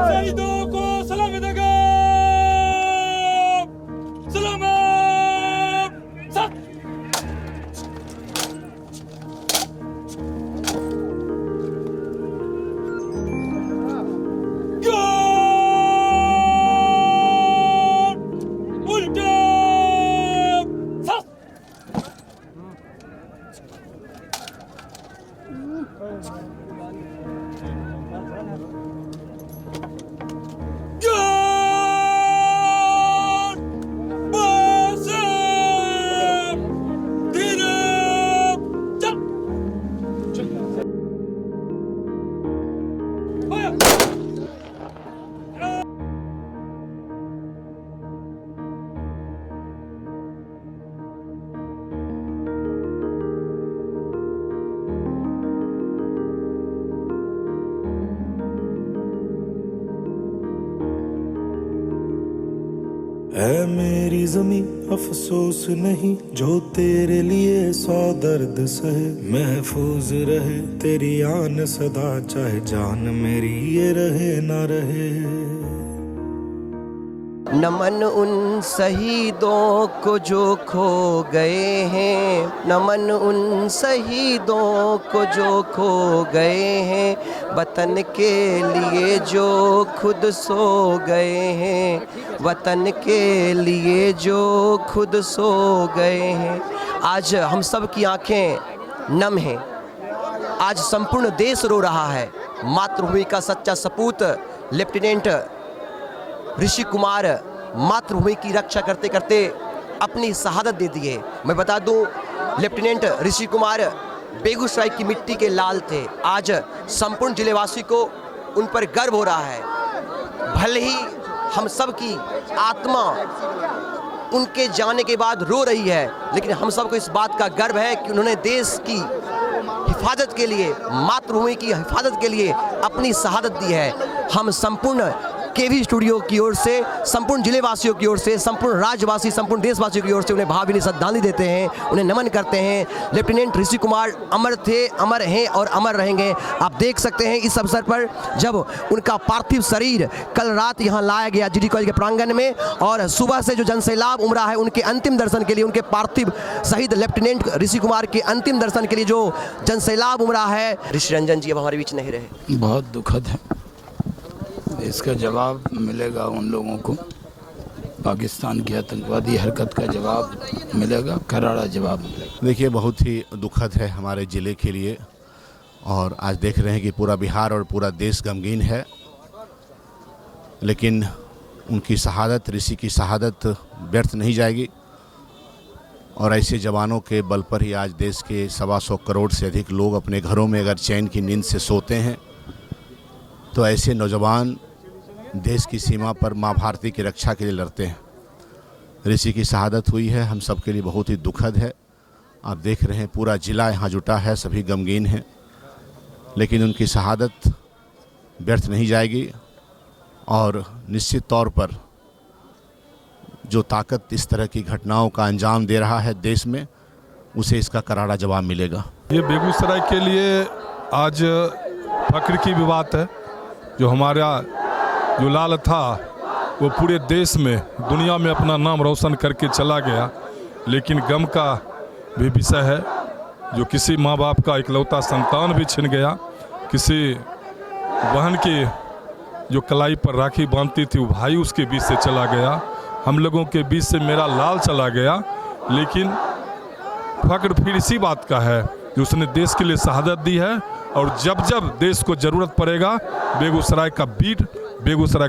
शहीदों को सलामी देगा। सलामत सत। उल्टे सत। है मेरी ज़मीं अफसोस नहीं जो तेरे लिए 100 दर्द सहे, महफूज रहे तेरी आन सदा, चाहे जान मेरी ये रहे ना रहे। नमन उन शहीदों को जो खो गए हैं, नमन उन शहीदों को जो खो गए हैं, वतन के लिए जो खुद सो गए हैं, वतन के लिए जो खुद सो गए हैं। आज हम सब की आंखें नम हैं, आज संपूर्ण देश रो रहा है। मातृभूमि का सच्चा सपूत लेफ्टिनेंट ऋषि कुमार मातृभूमि की रक्षा करते करते अपनी शहादत दे दी है। मैं बता दूं, लेफ्टिनेंट ऋषि कुमार बेगूसराय की मिट्टी के लाल थे। आज संपूर्ण जिलेवासी को उन पर गर्व हो रहा है। भले ही हम सब की आत्मा उनके जाने के बाद रो रही है, लेकिन हम सबको इस बात का गर्व है कि उन्होंने देश की हिफाजत के लिए, मातृभूमि की हिफाजत के लिए अपनी शहादत दी है। हम संपूर्ण केवी स्टूडियो की ओर से, संपूर्ण जिलेवासियों की ओर से, संपूर्ण राज्यवासी, संपूर्ण देशवासियों की ओर से उन्हें भावभीनी श्रद्धांजलि देते हैं, उन्हें नमन करते हैं। लेफ्टिनेंट ऋषि कुमार अमर थे, अमर हैं और अमर रहेंगे। आप देख सकते हैं इस अवसर पर जब उनका पार्थिव शरीर कल रात यहाँ लाया गया जीडी कॉलेज के प्रांगण में, और सुबह से जो जनसैलाब उमड़ा है उनके अंतिम दर्शन के लिए, उनके पार्थिव शहीद लेफ्टिनेंट ऋषि कुमार के अंतिम दर्शन के लिए जो जनसैलाब उमड़ा है। ऋषि रंजन जी अब हमारे बीच नहीं रहे। बहुत दुखद है। इसका जवाब मिलेगा उन लोगों को, पाकिस्तान की आतंकवादी हरकत का जवाब मिलेगा, करारा जवाब मिलेगा। देखिए, बहुत ही दुखद है हमारे ज़िले के लिए, और आज देख रहे हैं कि पूरा बिहार और पूरा देश गमगीन है। लेकिन उनकी शहादत, ऋषि की शहादत व्यर्थ नहीं जाएगी, और ऐसे जवानों के बल पर ही आज देश के 125 करोड़ से अधिक लोग अपने घरों में अगर चैन की नींद से सोते हैं, तो ऐसे नौजवान देश की सीमा पर माँ भारती की रक्षा के लिए लड़ते हैं। ऋषि की शहादत हुई है, हम सब के लिए बहुत ही दुखद है। आप देख रहे हैं पूरा ज़िला यहाँ जुटा है, सभी गमगीन हैं, लेकिन उनकी शहादत व्यर्थ नहीं जाएगी, और निश्चित तौर पर जो ताकत इस तरह की घटनाओं का अंजाम दे रहा है देश में, उसे इसका करारा जवाब मिलेगा। ये बेगूसराय के लिए आज फख्र की भी बात है। जो हमारा जो लाल था वो पूरे देश में, दुनिया में अपना नाम रोशन करके चला गया, लेकिन गम का भी विषय है। जो किसी माँ बाप का इकलौता संतान भी छिन गया, किसी बहन की जो कलाई पर राखी बांधती थी वो भाई उसके बीच से चला गया, हम लोगों के बीच से मेरा लाल चला गया। लेकिन फख्र फिर इसी बात का है कि उसने देश के लिए शहादत दी है, और जब जब देश को ज़रूरत पड़ेगा बेगूसराय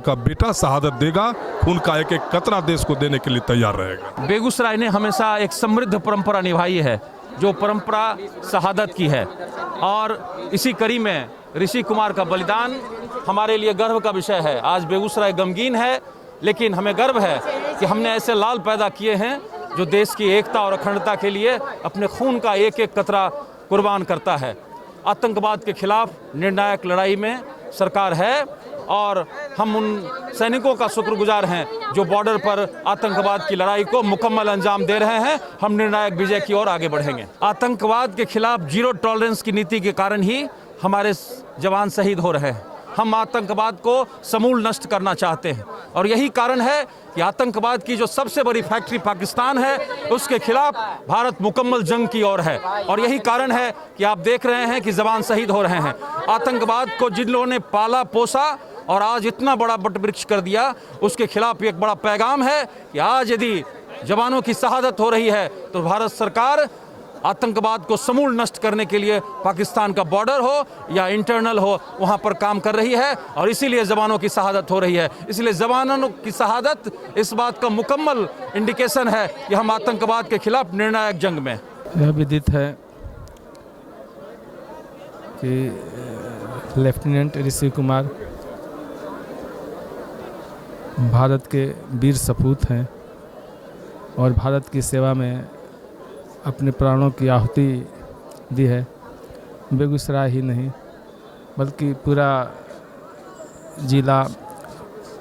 का बेटा शहादत देगा, खून का एक एक कतरा देश को देने के लिए तैयार रहेगा। बेगूसराय ने हमेशा एक समृद्ध परंपरा निभाई है, जो परंपरा शहादत की है, और इसी कड़ी में ऋषि कुमार का बलिदान हमारे लिए गर्व का विषय है। आज बेगूसराय गमगीन है, लेकिन हमें गर्व है कि हमने ऐसे लाल पैदा किए हैं जो देश की एकता और अखंडता के लिए अपने खून का एक एक कतरा कुर्बान करता है। आतंकवाद के खिलाफ निर्णायक लड़ाई में सरकार है, और हम उन सैनिकों का शुक्रगुजार हैं जो बॉर्डर पर आतंकवाद की लड़ाई को मुकम्मल अंजाम दे रहे हैं। हम निर्णायक विजय की ओर आगे बढ़ेंगे। आतंकवाद के खिलाफ जीरो टॉलरेंस की नीति के कारण ही हमारे जवान शहीद हो रहे हैं। हम आतंकवाद को समूल नष्ट करना चाहते हैं और यही कारण है कि आतंकवाद की जो सबसे बड़ी फैक्ट्री पाकिस्तान है उसके खिलाफ भारत मुकम्मल जंग की ओर है। और यही कारण है कि आप देख रहे हैं कि जवान शहीद हो रहे हैं। आतंकवाद को जिन लोगों ने पाला पोसा और आज इतना बड़ा वटवृक्ष कर दिया, उसके खिलाफ एक बड़ा पैगाम है कि आज यदि जवानों की शहादत हो रही है तो भारत सरकार आतंकवाद को समूल नष्ट करने के लिए पाकिस्तान का बॉर्डर हो या इंटरनल हो वहां पर काम कर रही है और इसीलिए जवानों की शहादत हो रही है। इसलिए जवानों की शहादत इस बात का मुकम्मल इंडिकेशन है कि हम आतंकवाद के खिलाफ निर्णायक जंग में। यह विदित है कि लेफ्टिनेंट ऋषि कुमार भारत के वीर सपूत हैं और भारत की सेवा में अपने प्राणों की आहुति दी है। बेगूसराय ही नहीं बल्कि पूरा जिला,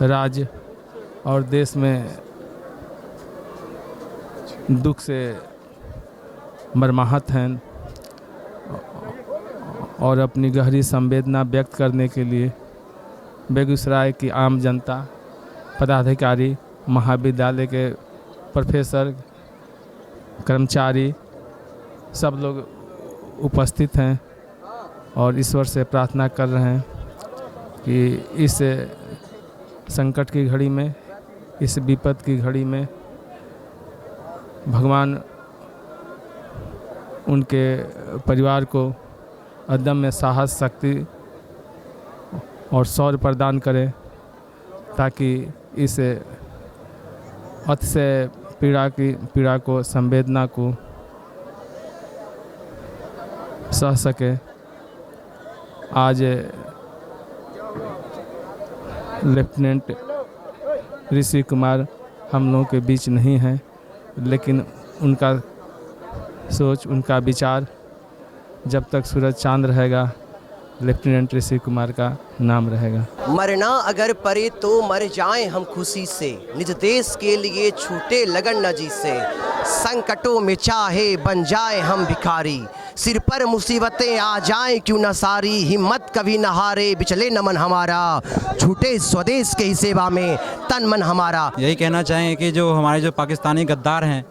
राज्य और देश में दुख से मर्माहत हैं और अपनी गहरी संवेदना व्यक्त करने के लिए बेगूसराय की आम जनता, पदाधिकारी, महाविद्यालय के प्रोफेसर, कर्मचारी सब लोग उपस्थित हैं और ईश्वर से प्रार्थना कर रहे हैं कि इस संकट की घड़ी में, इस विपद की घड़ी में भगवान उनके परिवार को अदम्य साहस, शक्ति और शौर्य प्रदान करें ताकि इस अतिशय पीड़ा को, संवेदना को सह सके। आज लेफ्टिनेंट ऋषि कुमार हम लोगों के बीच नहीं हैं, लेकिन उनका सोच, उनका विचार जब तक सूरज चांद रहेगा लेफ्टिनेंट ऋषि कुमार का नाम रहेगा। मरना अगर पड़े तो मर जाएं हम खुशी से, निज देश के लिए छूटे लगन न जी से। संकटों में चाहे बन जाए हम भिखारी, सिर पर मुसीबतें आ जाएं क्यों न सारी। हिम्मत कभी न हारे बिचले न मन हमारा, छूटे स्वदेश के ही सेवा में तन मन हमारा। यही कहना चाहेंगे कि जो हमारे जो पाकिस्तानी गद्दार हैं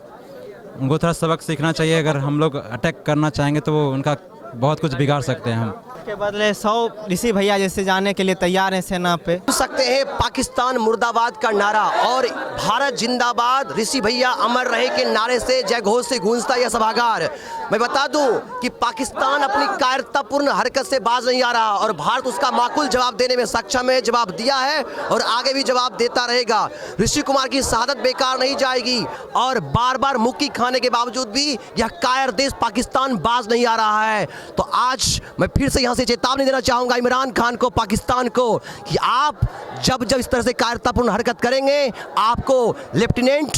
उनको थोड़ा सबक सीखना चाहिए। अगर हम लोग अटैक करना चाहेंगे तो वो उनका बहुत कुछ बिगाड़ सकते हैं हम। के बदले 100 ऋषि भैया जैसे जाने के लिए तैयार हैं सेना पे। सुन सकते हैं पाकिस्तान मुर्दाबाद का नारा और भारत जिंदाबाद, ऋषि भैया अमर रहे के नारे से जय घोष से गूंजता यह सभागार। मैं बता दूं कि पाकिस्तान अपनी कायरतापूर्ण हरकत से बाज नहीं आ रहा और भारत उसका माकूल जवाब देने में सक्षम है, जवाब दिया है और आगे भी जवाब देता रहेगा। ऋषि कुमार की शहादत बेकार नहीं जाएगी और बार बार मुक्की खाने के बावजूद भी यह कायर देश पाकिस्तान बाज नहीं आ रहा है। तो आज मैं फिर से यहाँ से चेतावनी देना चाहूँगा इमरान खान को, पाकिस्तान को, कि आप जब इस तरह से कायरतापूर्ण हरकत करेंगे आपको लेफ्टिनेंट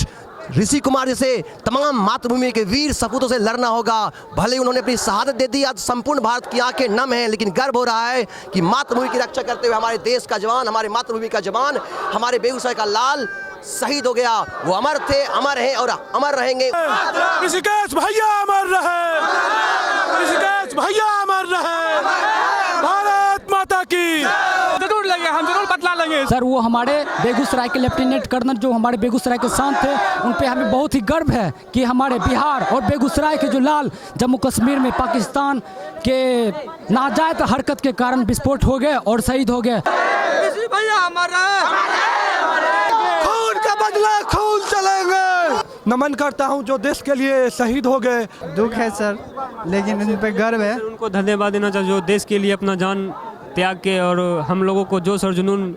ऋषि कुमार जैसे तमाम मातृभूमि के वीर सपूतों से लड़ना होगा। भले उन्होंने अपनी शहादत दे दी, आज संपूर्ण भारत की आंखें नम हैं, लेकिन गर्व हो रहा है कि मातृभूमि की रक्षा करते हुए हमारे देश का जवान, हमारे मातृभूमि का जवान, हमारे बेगूसराय का लाल शहीद हो गया। वो अमर थे, अमर हैं और अमर रहेंगे। ऋषिकेश भैया अमर रहे, ऋषिकेश भैया अमर रहे, भारत माता की। जरूर लेंगे, हम जरूर बदला लेंगे। सर वो हमारे बेगूसराय के लेफ्टिनेंट कर्नल जो हमारे बेगूसराय के शान थे, उन पे हमें बहुत ही गर्व है कि हमारे बिहार और बेगूसराय के जो लाल जम्मू कश्मीर में पाकिस्तान के नाजायज हरकत के कारण विस्फोट हो गए और शहीद हो गए। भैया हमारा खून का बदला खून चलेंगे। नमन करता हूं जो देश के लिए शहीद हो गए। दुख है सर, लेकिन इन पे गर्व है। उनको धन्यवाद देना चाहिए जो देश के लिए अपना जान त्याग के और हम लोगों को जोश और जुनून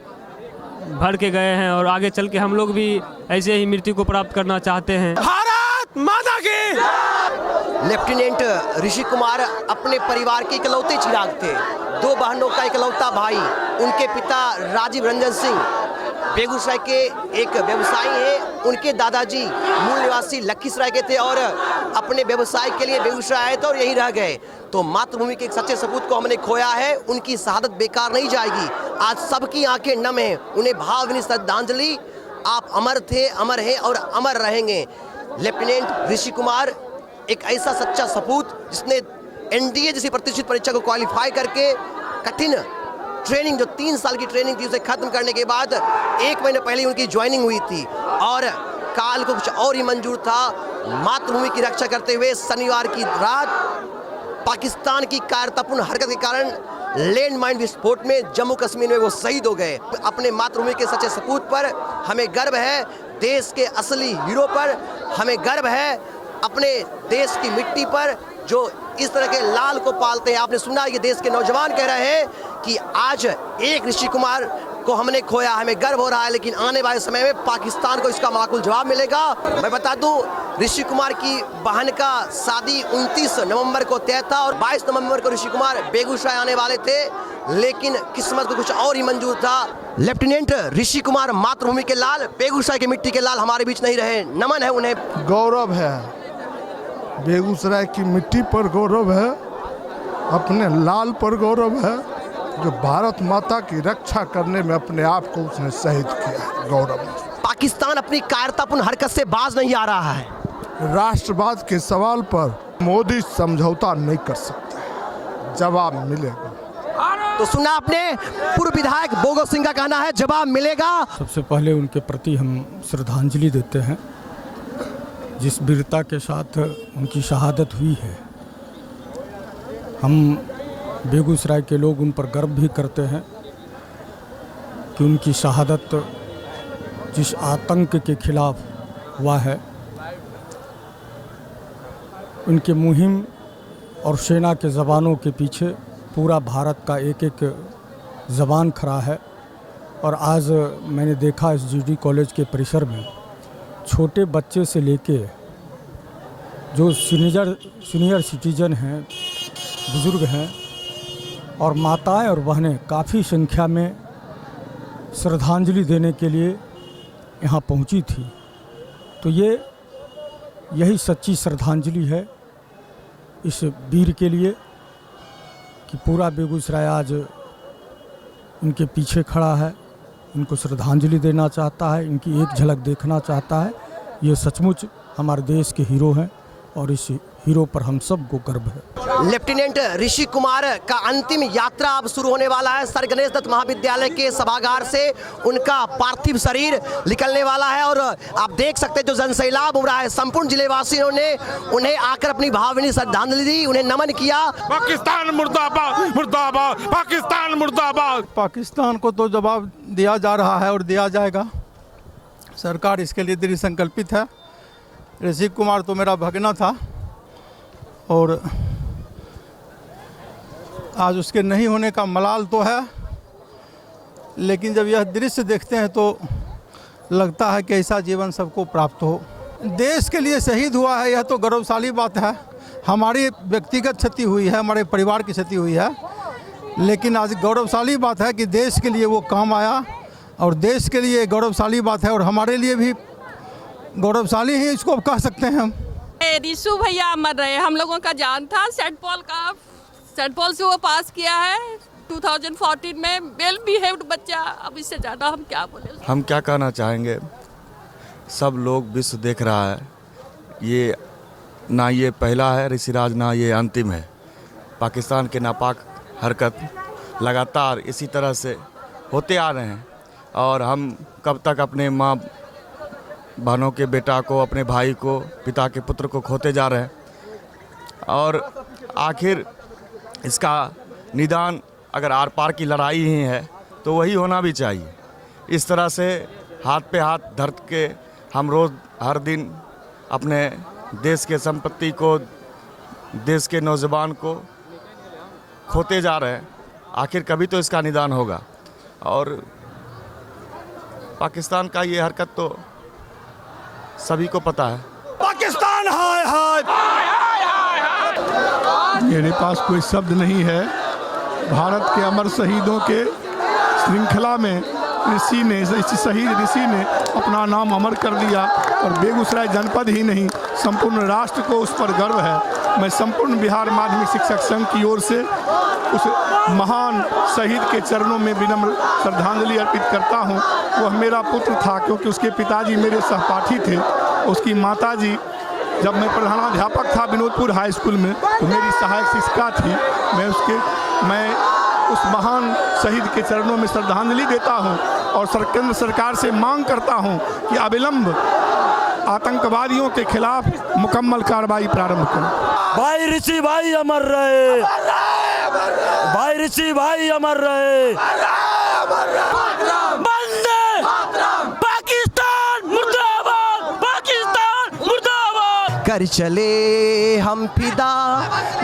भर के गए हैं और आगे चल के हम लोग भी ऐसे ही मृत्यु को प्राप्त करना चाहते हैं। भारत माता की। लेफ्टिनेंट ऋषि कुमार अपने परिवार के इकलौते चिराग थे, 2 बहनों का इकलौता भाई। उनके पिता राजीव रंजन सिंह बेगूसराय के एक व्यवसायी हैं, उनके दादाजी मूल निवासी लखीसराय के थे और अपने व्यवसाय के लिए बेगूसराय आए थे और यहीं रह गए। तो मातृभूमि के एक सच्चे सपूत को हमने खोया है, उनकी शहादत बेकार नहीं जाएगी। आज सबकी आंखें नम हैं, उन्हें भावभीनी श्रद्धांजलि। आप अमर थे, अमर हैं और अमर रहेंगे। लेफ्टिनेंट ऋषि कुमार एक ऐसा सच्चा सपूत जिसने एनडीए जैसी प्रतिष्ठित परीक्षा को क्वालिफाई करके कठिन ट्रेनिंग, जो 3 साल की ट्रेनिंग थी, उसे खत्म करने के बाद 1 महीने पहले उनकी ज्वाइनिंग हुई थी और काल को कुछ और ही मंजूर था। मातृभूमि की रक्षा करते हुए शनिवार की रात पाकिस्तान की कायरतापूर्ण हरकत के कारण लैंड माइन विस्फोट में जम्मू कश्मीर में वो शहीद हो गए। अपने मातृभूमि के सच्चे सपूत पर हमें गर्व है, देश के असली हीरो पर हमें गर्व है, अपने देश की मिट्टी पर जो इस तरह के लाल को पालते हैं। आपने सुना ये देश के नौजवान कह रहे हैं कि आज एक ऋषि कुमार को हमने खोया, हमें गर्व हो रहा है, लेकिन आने वाले समय में पाकिस्तान को इसका माकूल जवाब मिलेगा। मैं बता दूं, ऋषि कुमार की बहन का शादी 29 नवंबर को तय था और 22 नवंबर को ऋषि कुमार बेगूसराय आने वाले थे, लेकिन किस्मत को कुछ और ही मंजूर था। लेफ्टिनेंट ऋषि कुमार मातृभूमि के लाल, बेगूसराय की मिट्टी के लाल हमारे बीच नहीं रहे। नमन है उन्हें। गौरव है, बेगूसराय की मिट्टी पर गौरव है, अपने लाल पर गौरव है, जो भारत माता की रक्षा करने में अपने आप को उसने शहीद किया। गौरव। पाकिस्तान अपनी कायरतापूर्ण हरकत से बाज नहीं आ रहा है। राष्ट्रवाद के सवाल पर मोदी समझौता नहीं कर सकते, जवाब मिलेगा। तो सुना आपने, पूर्व विधायक बोगो सिंह का कहना है जवाब मिलेगा। सबसे पहले उनके प्रति हम श्रद्धांजलि देते हैं, जिस वीरता के साथ उनकी शहादत हुई है। हम बेगूसराय के लोग उन पर गर्व भी करते हैं कि उनकी शहादत जिस आतंक के खिलाफ हुआ है, उनके मुहिम और सेना के जवानों के पीछे पूरा भारत का एक एक जवान खड़ा है। और आज मैंने देखा इस जीडी कॉलेज के परिसर में छोटे बच्चे से लेके जो सीनियर सिटीजन हैं, बुज़ुर्ग हैं और माताएं और बहनें काफ़ी संख्या में श्रद्धांजलि देने के लिए यहाँ पहुँची थी। तो यही सच्ची श्रद्धांजलि है इस वीर के लिए कि पूरा बेगूसराय आज इनके पीछे खड़ा है, इनको श्रद्धांजलि देना चाहता है, इनकी एक झलक देखना चाहता है। ये सचमुच हमारे देश के हीरो हैं और इस हीरो पर हम सबको गर्व है। लेफ्टिनेंट ऋषि कुमार का अंतिम यात्रा अब शुरू होने वाला है। सर गणेश दत्त महाविद्यालय के सभागार से उनका पार्थिव शरीर निकलने वाला है और आप देख सकते हैं जो जनसैलाब उमड़ा है। संपूर्ण जिलेवासियों ने उन्हें आकर अपनी भावभीनी श्रद्धांजलि दी, उन्हें नमन किया। पाकिस्तान मुर्दाबाद, मुर्दाबाद, पाकिस्तान मुर्दाबाद। पाकिस्तान को तो जवाब दिया जा रहा है और दिया जाएगा। सरकार इसके लिए दृढ़ संकल्पित है। ऋषि कुमार तो मेरा भगना था और आज उसके नहीं होने का मलाल तो है, लेकिन जब यह दृश्य देखते हैं तो लगता है कि ऐसा जीवन सबको प्राप्त हो। देश के लिए शहीद हुआ है, यह तो गौरवशाली बात है। हमारी व्यक्तिगत क्षति हुई है, हमारे परिवार की क्षति हुई है, लेकिन आज गौरवशाली बात है कि देश के लिए वो काम आया और देश के लिए गौरवशाली बात है और हमारे लिए भी गौरवशाली ही इसको कह सकते हैं हम। ऋषु भैया अमर रहे, हम लोगों का जान था। सेंट पॉल से वो पास किया है 2014 में। वेल बिहेव्ड बच्चा, अब इससे ज़्यादा हम क्या बोले। हम क्या कहना चाहेंगे, सब लोग विश्व देख रहा है, ये ना ये पहला है ऋषिराज, ना ये अंतिम है। पाकिस्तान के नापाक हरकत लगातार इसी तरह से होते आ रहे हैं और हम कब तक अपने माँ बहनों के बेटा को, अपने भाई को, पिता के पुत्र को खोते जा रहे हैं। और आखिर इसका निदान अगर आर पार की लड़ाई ही है तो वही होना भी चाहिए। इस तरह से हाथ पे हाथ धर के हम रोज़ हर दिन अपने देश के संपत्ति को, देश के नौजवान को खोते जा रहे हैं। आखिर कभी तो इसका निदान होगा। और पाकिस्तान का ये हरकत तो सभी को पता है। पाकिस्तान हाय हाय। मेरे पास कोई शब्द नहीं है। भारत के अमर शहीदों के श्रृंखला में ऋषि ने, इस शहीद ऋषि ने अपना नाम अमर कर दिया और बेगूसराय जनपद ही नहीं संपूर्ण राष्ट्र को उस पर गर्व है। मैं संपूर्ण बिहार माध्यमिक शिक्षक संघ की ओर से उस महान शहीद के चरणों में विनम्र श्रद्धांजलि अर्पित करता हूँ। वह मेरा पुत्र था क्योंकि उसके पिताजी मेरे सहपाठी थे। उसकी माताजी, जब मैं प्रधानाध्यापक था विनोदपुर हाई स्कूल में, तो मेरी सहायक शिक्षिका थी। मैं उस महान शहीद के चरणों में श्रद्धांजलि देता हूं और केंद्र सरकार से मांग करता हूं कि अविलंब आतंकवादियों के खिलाफ मुकम्मल कार्रवाई प्रारंभ करें। भाई ऋषि भाई अमर रहे, भाई ऋषि भाई अमर रहे। वंदे पाकिस्तान मुर्दाबाद, पाकिस्तान मुर्दाबाद। कर चले हम फिदा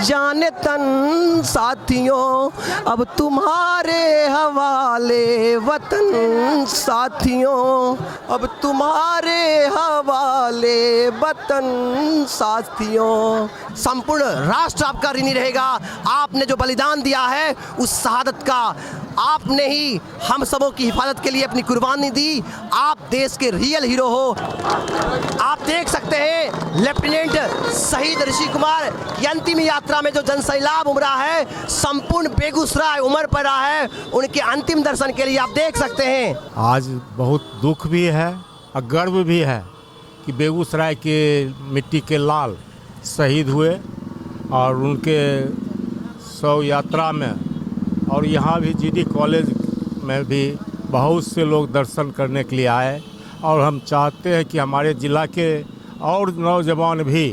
जाने तन साथियों, अब तुम्हारे हवाले वतन साथियों, अब तुम्हारे हवाले वतन साथियों। संपूर्ण राष्ट्र आपका ऋणी रहेगा। आपने जो बलिदान दिया है उस शहादत का, आपने ही हम सबों की हिफाजत के लिए अपनी कुर्बानी दी। आप देश के रियल हीरो हो। आप देख सकते हैं लेफ्टिनेंट शहीद ऋषि कुमार की अंतिम यात्रा में जो जनसैलाब उमड़ा है, संपूर्ण बेगूसराय उमड़ पड़ा है उनके अंतिम दर्शन के लिए। आप देख सकते हैं आज बहुत दुख भी है और गर्व भी है कि बेगूसराय के मिट्टी के लाल शहीद हुए और उनके शव यात्रा में और यहाँ भी जीडी कॉलेज में भी बहुत से लोग दर्शन करने के लिए आए। और हम चाहते हैं कि हमारे ज़िला के और नौजवान भी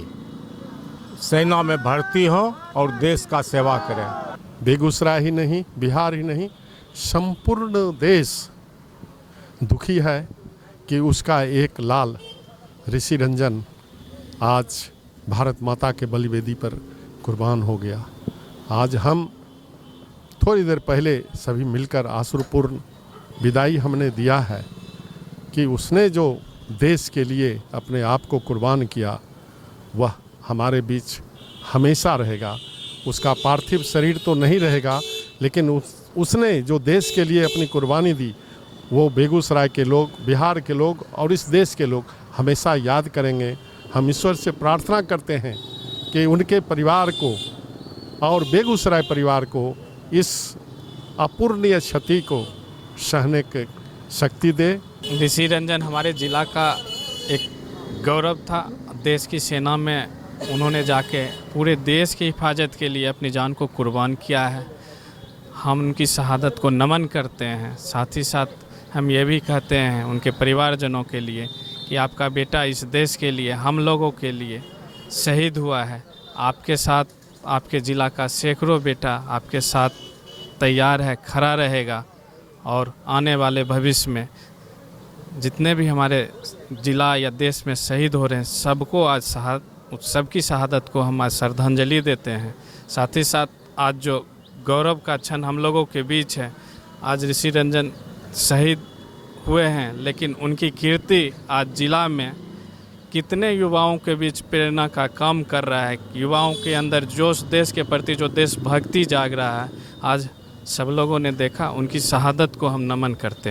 सेना में भर्ती हों और देश का सेवा करें। बेगूसराय ही नहीं, बिहार ही नहीं, संपूर्ण देश दुखी है कि उसका एक लाल ऋषि रंजन आज भारत माता के बलिवेदी पर कुर्बान हो गया। आज हम थोड़ी देर पहले सभी मिलकर आश्रुपूर्ण विदाई हमने दिया है कि उसने जो देश के लिए अपने आप को कुर्बान किया वह हमारे बीच हमेशा रहेगा। उसका पार्थिव शरीर तो नहीं रहेगा, लेकिन उसने जो देश के लिए अपनी कुर्बानी दी वो बेगूसराय के लोग, बिहार के लोग और इस देश के लोग हमेशा याद करेंगे। हम ईश्वर से प्रार्थना करते हैं कि उनके परिवार को और बेगूसराय परिवार को इस अपूर्णीय क्षति को सहने की शक्ति दे। ऋषि रंजन हमारे ज़िला का एक गौरव था। देश की सेना में उन्होंने जाके पूरे देश की हिफाजत के लिए अपनी जान को कुर्बान किया है। हम उनकी शहादत को नमन करते हैं। साथ ही साथ हम ये भी कहते हैं उनके परिवारजनों के लिए कि आपका बेटा इस देश के लिए, हम लोगों के लिए शहीद हुआ है। आपके साथ आपके ज़िला का सैकड़ों बेटा आपके साथ तैयार है, खड़ा रहेगा। और आने वाले भविष्य में जितने भी हमारे ज़िला या देश में शहीद हो रहे हैं सबको आज सबकी शहादत को हम आज श्रद्धांजलि देते हैं। साथ ही साथ आज जो गौरव का क्षण हम लोगों के बीच है, आज ऋषि रंजन शहीद हुए हैं, लेकिन उनकी कीर्ति आज ज़िला में कितने युवाओं के बीच प्रेरणा का काम कर रहा है। युवाओं के अंदर जोश, देश के प्रति जो देशभक्ति जाग रहा है, आज सब लोगों ने देखा। उनकी शहादत को हम नमन करते हैं।